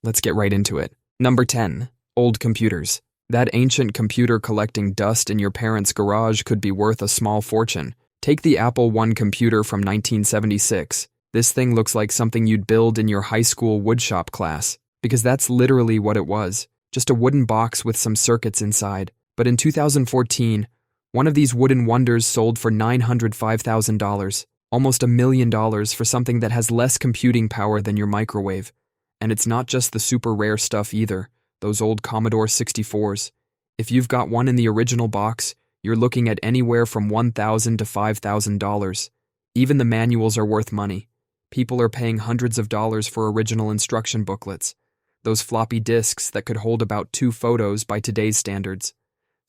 Let's get right into it. Number 10. Old computers. That ancient computer collecting dust in your parents' garage could be worth a small fortune. Take the Apple I computer from 1976. This thing looks like something you'd build in your high school woodshop class, because that's literally what it was. Just a wooden box with some circuits inside. But in 2014, one of these wooden wonders sold for $905,000, almost $1 million for something that has less computing power than your microwave. And it's not just the super rare stuff either, those old Commodore 64s. If you've got one in the original box, you're looking at anywhere from $1,000 to $5,000. Even the manuals are worth money. People are paying hundreds of dollars for original instruction booklets. Those floppy disks that could hold about 2 photos by today's standards.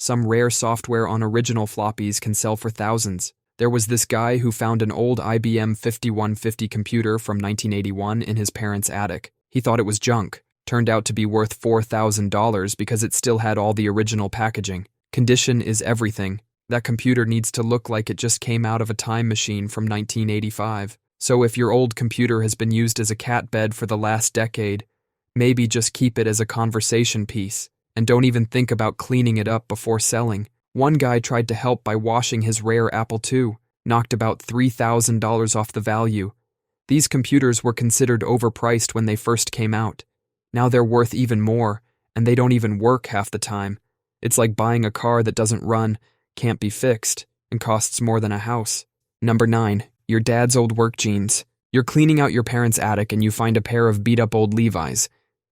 Some rare software on original floppies can sell for thousands. There was this guy who found an old IBM 5150 computer from 1981 in his parents' attic. He thought it was junk. Turned out to be worth $4,000 because it still had all the original packaging. Condition is everything. That computer needs to look like it just came out of a time machine from 1985. So if your old computer has been used as a cat bed for the last decade, maybe just keep it as a conversation piece, and don't even think about cleaning it up before selling. One guy tried to help by washing his rare Apple II, knocked about $3,000 off the value. These computers were considered overpriced when they first came out. Now they're worth even more, and they don't even work half the time. It's like buying a car that doesn't run, can't be fixed, and costs more than a house. Number 9. Your dad's old work jeans. You're cleaning out your parents' attic and you find a pair of beat-up old Levi's.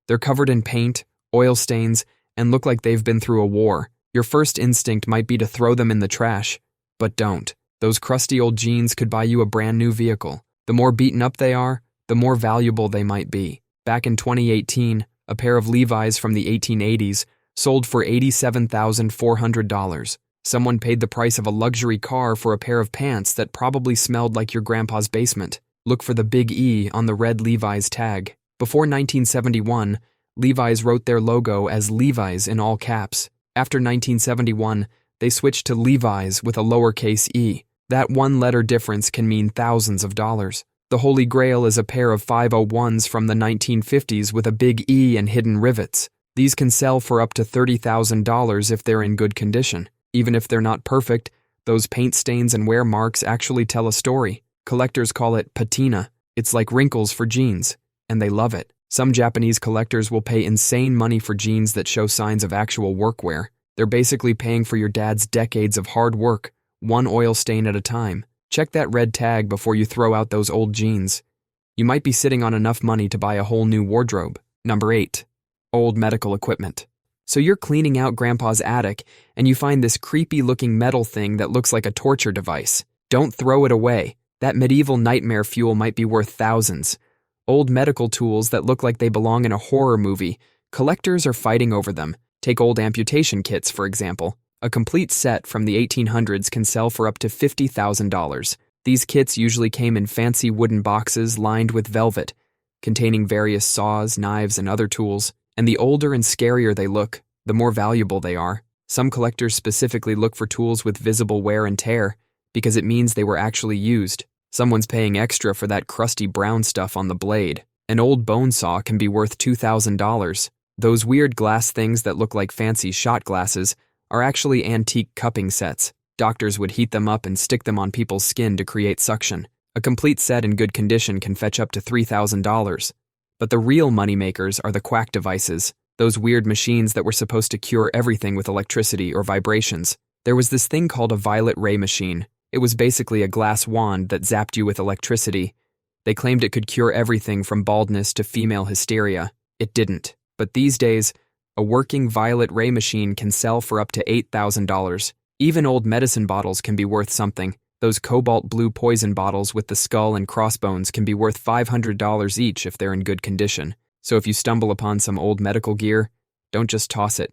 They're covered in paint, oil stains, and look like they've been through a war. Your first instinct might be to throw them in the trash, but don't. Those crusty old jeans could buy you a brand new vehicle. The more beaten up they are, the more valuable they might be. Back in 2018, a pair of Levi's from the 1880s sold for $87,400. Someone paid the price of a luxury car for a pair of pants that probably smelled like your grandpa's basement. Look for the big E on the red Levi's tag. Before 1971, Levi's wrote their logo as Levi's in all caps. After 1971, they switched to Levi's with a lowercase e. That one-letter difference can mean thousands of dollars. The Holy Grail is a pair of 501s from the 1950s with a big E and hidden rivets. These can sell for up to $30,000 if they're in good condition. Even if they're not perfect, those paint stains and wear marks actually tell a story. Collectors call it patina. It's like wrinkles for jeans, and they love it. Some Japanese collectors will pay insane money for jeans that show signs of actual workwear. They're basically paying for your dad's decades of hard work, one oil stain at a time. Check that red tag before you throw out those old jeans. You might be sitting on enough money to buy a whole new wardrobe. Number 8. Old medical equipment. So you're cleaning out Grandpa's attic, and you find this creepy-looking metal thing that looks like a torture device. Don't throw it away. That medieval nightmare fuel might be worth thousands. Old medical tools that look like they belong in a horror movie. Collectors are fighting over them. Take old amputation kits, for example. A complete set from the 1800s can sell for up to $50,000. These kits usually came in fancy wooden boxes lined with velvet, containing various saws, knives, and other tools. And the older and scarier they look, the more valuable they are. Some collectors specifically look for tools with visible wear and tear, because it means they were actually used. Someone's paying extra for that crusty brown stuff on the blade. An old bone saw can be worth $2,000. Those weird glass things that look like fancy shot glasses are actually antique cupping sets. Doctors would heat them up and stick them on people's skin to create suction. A complete set in good condition can fetch up to $3,000. But the real moneymakers are the quack devices, those weird machines that were supposed to cure everything with electricity or vibrations. There was this thing called a violet ray machine. It was basically a glass wand that zapped you with electricity. They claimed it could cure everything from baldness to female hysteria. It didn't. But these days, a working violet ray machine can sell for up to $8,000. Even old medicine bottles can be worth something. Those cobalt blue poison bottles with the skull and crossbones can be worth $500 each if they're in good condition. So if you stumble upon some old medical gear, don't just toss it.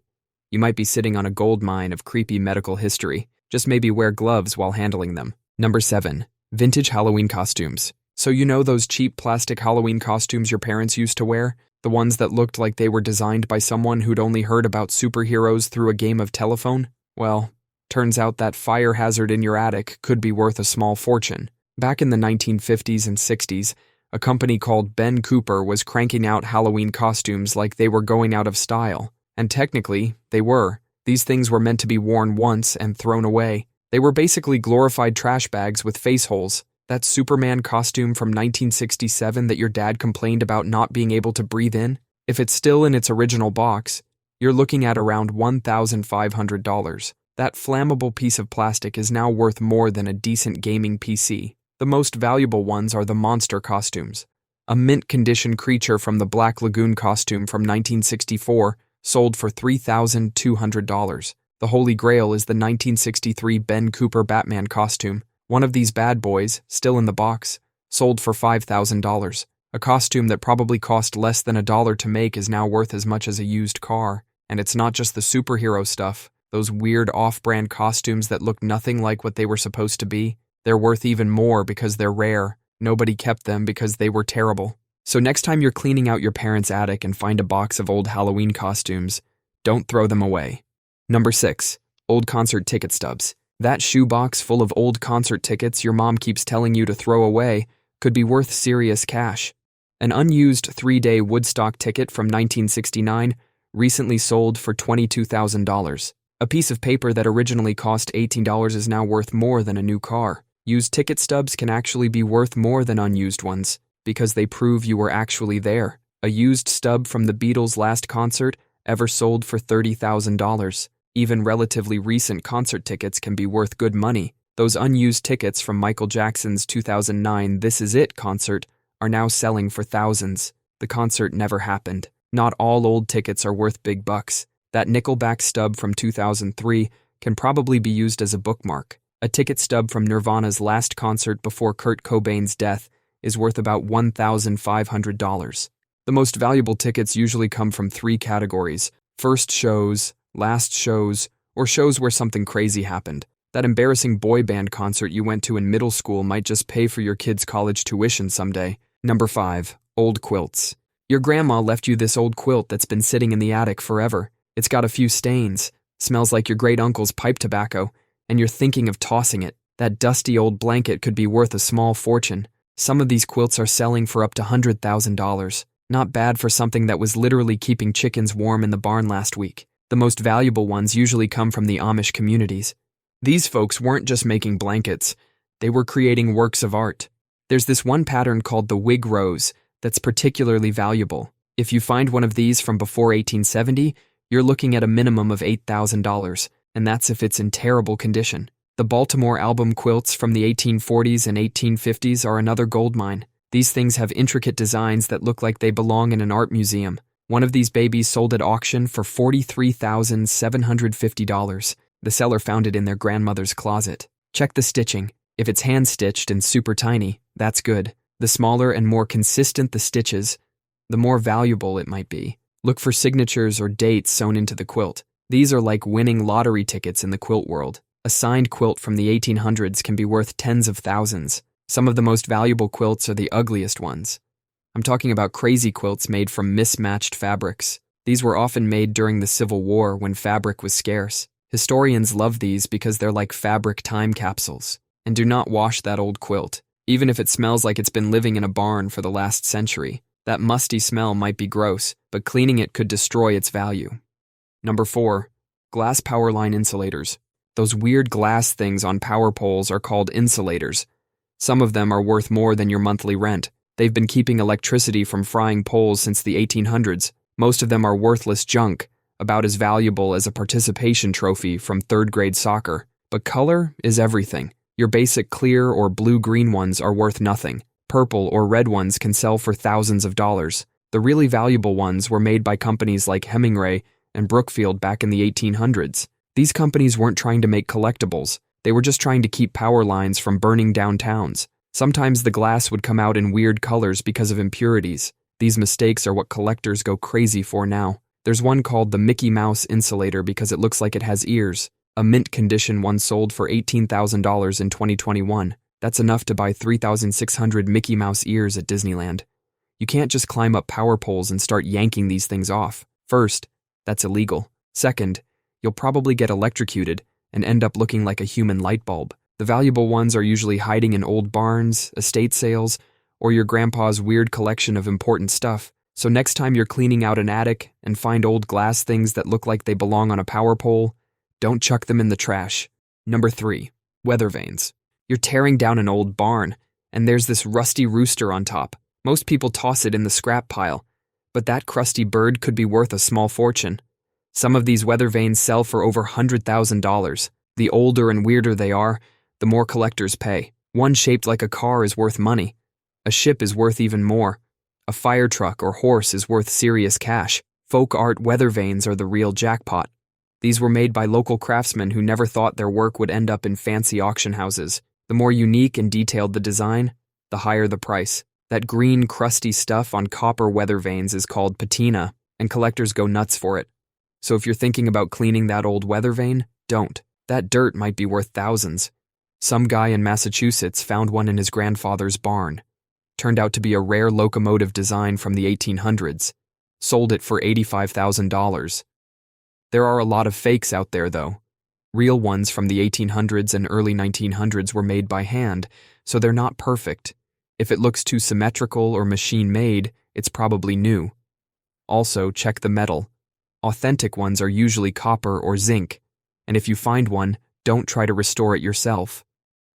You might be sitting on a gold mine of creepy medical history. Just maybe wear gloves while handling them. Number 7. Vintage Halloween costumes. So you know those cheap plastic Halloween costumes your parents used to wear? The ones that looked like they were designed by someone who'd only heard about superheroes through a game of telephone? Well, turns out that fire hazard in your attic could be worth a small fortune. Back in the 1950s and 60s, A company called Ben Cooper was cranking out Halloween costumes like they were going out of style. And technically, they were. These things were meant to be worn once and thrown away. They were basically glorified trash bags with face holes. That Superman costume from 1967 that your dad complained about not being able to breathe in, if it's still in its original box, you're looking at around $1,500. That flammable piece of plastic is now worth more than a decent gaming PC. The most valuable ones are the monster costumes. A mint-condition creature from the Black Lagoon costume from 1964 sold for $3,200. The Holy Grail is the 1963 Ben Cooper Batman costume. One of these bad boys, still in the box, sold for $5,000. A costume that probably cost less than $1 to make is now worth as much as a used car. And it's not just the superhero stuff. Those weird off-brand costumes that look nothing like what they were supposed to be. They're worth even more because they're rare. Nobody kept them because they were terrible. So next time you're cleaning out your parents' attic and find a box of old Halloween costumes, don't throw them away. Number 6. Old concert ticket stubs. That shoebox full of old concert tickets your mom keeps telling you to throw away could be worth serious cash. An unused 3-day Woodstock ticket from 1969 recently sold for $22,000. A piece of paper that originally cost $18 is now worth more than a new car. Used ticket stubs can actually be worth more than unused ones, because they prove you were actually there. A used stub from the Beatles' last concert ever sold for $30,000. Even relatively recent concert tickets can be worth good money. Those unused tickets from Michael Jackson's 2009 This Is It concert are now selling for thousands. The concert never happened. Not all old tickets are worth big bucks. That Nickelback stub from 2003 can probably be used as a bookmark. A ticket stub from Nirvana's last concert before Kurt Cobain's death is worth about $1,500. The most valuable tickets usually come from 3 categories: first shows, last shows, or shows where something crazy happened. That embarrassing boy band concert you went to in middle school might just pay for your kid's college tuition someday. Number 5. Old quilts. Your grandma left you this old quilt that's been sitting in the attic forever. It's got a few stains, smells like your great-uncle's pipe tobacco, and you're thinking of tossing it. That dusty old blanket could be worth a small fortune. Some of these quilts are selling for up to $100,000. Not bad for something that was literally keeping chickens warm in the barn last week. The most valuable ones usually come from the Amish communities. These folks weren't just making blankets, they were creating works of art. There's this one pattern called the wig rose that's particularly valuable. If you find one of these from before 1870, you're looking at a minimum of $8,000, and that's if it's in terrible condition. The Baltimore album quilts from the 1840s and 1850s are another goldmine. These things have intricate designs that look like they belong in an art museum. One of these babies sold at auction for $43,750. The seller found it in their grandmother's closet. Check the stitching. If it's hand-stitched and super tiny, that's good. The smaller and more consistent the stitches, the more valuable it might be. Look for signatures or dates sewn into the quilt. These are like winning lottery tickets in the quilt world. A signed quilt from the 1800s can be worth tens of thousands. Some of the most valuable quilts are the ugliest ones. I'm talking about crazy quilts made from mismatched fabrics. These were often made during the Civil War when fabric was scarce. Historians love these because they're like fabric time capsules. And do not wash that old quilt, even if it smells like it's been living in a barn for the last century. That musty smell might be gross, but cleaning it could destroy its value. Number 4. Glass power line insulators. Those weird glass things on power poles are called insulators. Some of them are worth more than your monthly rent. They've been keeping electricity from frying poles since the 1800s. Most of them are worthless junk, about as valuable as a participation trophy from third-grade soccer. But color is everything. Your basic clear or blue-green ones are worth nothing. Purple or red ones can sell for thousands of dollars. The really valuable ones were made by companies like Hemingway and Brookfield back in the 1800s. These companies weren't trying to make collectibles. They were just trying to keep power lines from burning down towns. Sometimes the glass would come out in weird colors because of impurities. These mistakes are what collectors go crazy for now. There's one called the Mickey Mouse insulator because it looks like it has ears. A mint condition one sold for $18,000 in 2021. That's enough to buy 3,600 Mickey Mouse ears at Disneyland. You can't just climb up power poles and start yanking these things off. First, that's illegal. Second, you'll probably get electrocuted and end up looking like a human light bulb. The valuable ones are usually hiding in old barns, estate sales, or your grandpa's weird collection of important stuff. So next time you're cleaning out an attic and find old glass things that look like they belong on a power pole, don't chuck them in the trash. Number 3. Weathervanes. You're tearing down an old barn, and there's this rusty rooster on top. Most people toss it in the scrap pile, but that crusty bird could be worth a small fortune. Some of these weathervanes sell for over $100,000. The older and weirder they are, the more collectors pay. One shaped like a car is worth money. A ship is worth even more. A fire truck or horse is worth serious cash. Folk art weathervanes are the real jackpot. These were made by local craftsmen who never thought their work would end up in fancy auction houses. The more unique and detailed the design, the higher the price. That green, crusty stuff on copper weathervanes is called patina, and collectors go nuts for it. So if you're thinking about cleaning that old weathervane, don't. That dirt might be worth thousands. Some guy in Massachusetts found one in his grandfather's barn. Turned out to be a rare locomotive design from the 1800s. Sold it for $85,000. There are a lot of fakes out there, though. Real ones from the 1800s and early 1900s were made by hand, so they're not perfect. If it looks too symmetrical or machine-made, it's probably new. Also, check the metal. Authentic ones are usually copper or zinc, and if you find one, don't try to restore it yourself.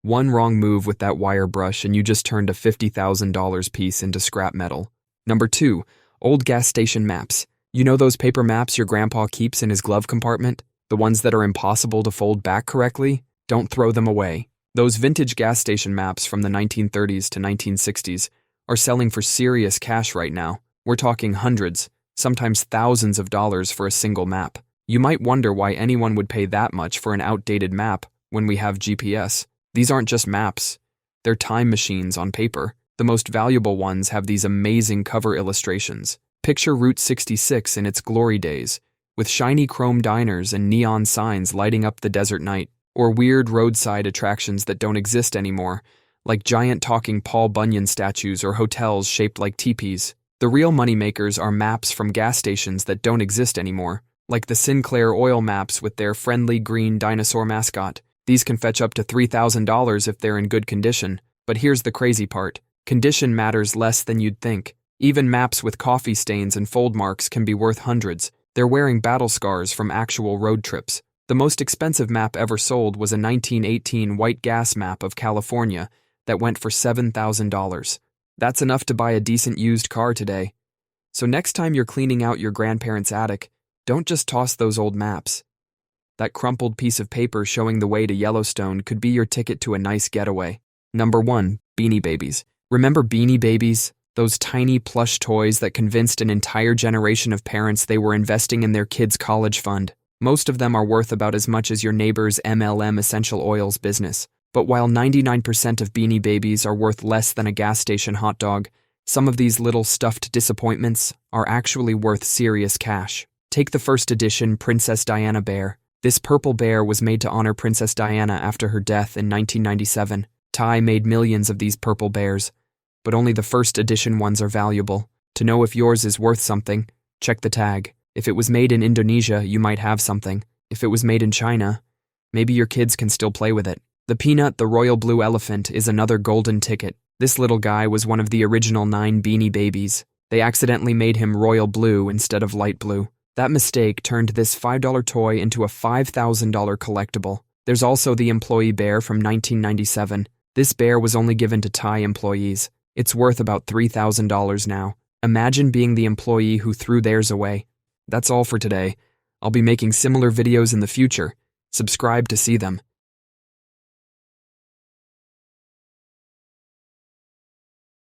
One wrong move with that wire brush and you just turned a $50,000 piece into scrap metal. Number 2, old gas station maps. You know those paper maps your grandpa keeps in his glove compartment? The ones that are impossible to fold back correctly? Don't throw them away. Those vintage gas station maps from the 1930s to 1960s are selling for serious cash right now. We're talking hundreds, sometimes thousands of dollars for a single map. You might wonder why anyone would pay that much for an outdated map when we have GPS. These aren't just maps. They're time machines on paper. The most valuable ones have these amazing cover illustrations. Picture Route 66 in its glory days, with shiny chrome diners and neon signs lighting up the desert night, or weird roadside attractions that don't exist anymore, like giant talking Paul Bunyan statues or hotels shaped like teepees. The real moneymakers are maps from gas stations that don't exist anymore, like the Sinclair oil maps with their friendly green dinosaur mascot. These can fetch up to $3,000 if they're in good condition. But here's the crazy part. Condition matters less than you'd think. Even maps with coffee stains and fold marks can be worth hundreds. They're wearing battle scars from actual road trips. The most expensive map ever sold was a 1918 white gas map of California that went for $7,000. That's enough to buy a decent used car today. So next time you're cleaning out your grandparents' attic, don't just toss those old maps. That crumpled piece of paper showing the way to Yellowstone could be your ticket to a nice getaway. Number 1, Beanie Babies. Remember Beanie Babies? Those tiny plush toys that convinced an entire generation of parents they were investing in their kids' college fund. Most of them are worth about as much as your neighbor's MLM essential oils business. But while 99% of Beanie Babies are worth less than a gas station hot dog, some of these little stuffed disappointments are actually worth serious cash. Take the first edition Princess Diana bear. This purple bear was made to honor Princess Diana after her death in 1997. Ty made millions of these purple bears, but only the first edition ones are valuable. To know if yours is worth something, check the tag. If it was made in Indonesia, you might have something. If it was made in China, maybe your kids can still play with it. The Peanut, the royal blue elephant, is another golden ticket. This little guy was one of the original 9 Beanie Babies. They accidentally made him royal blue instead of light blue. That mistake turned this $5 toy into a $5,000 collectible. There's also the employee bear from 1997. This bear was only given to Thai employees. It's worth about $3,000 now. Imagine being the employee who threw theirs away. That's all for today. I'll be making similar videos in the future. Subscribe to see them.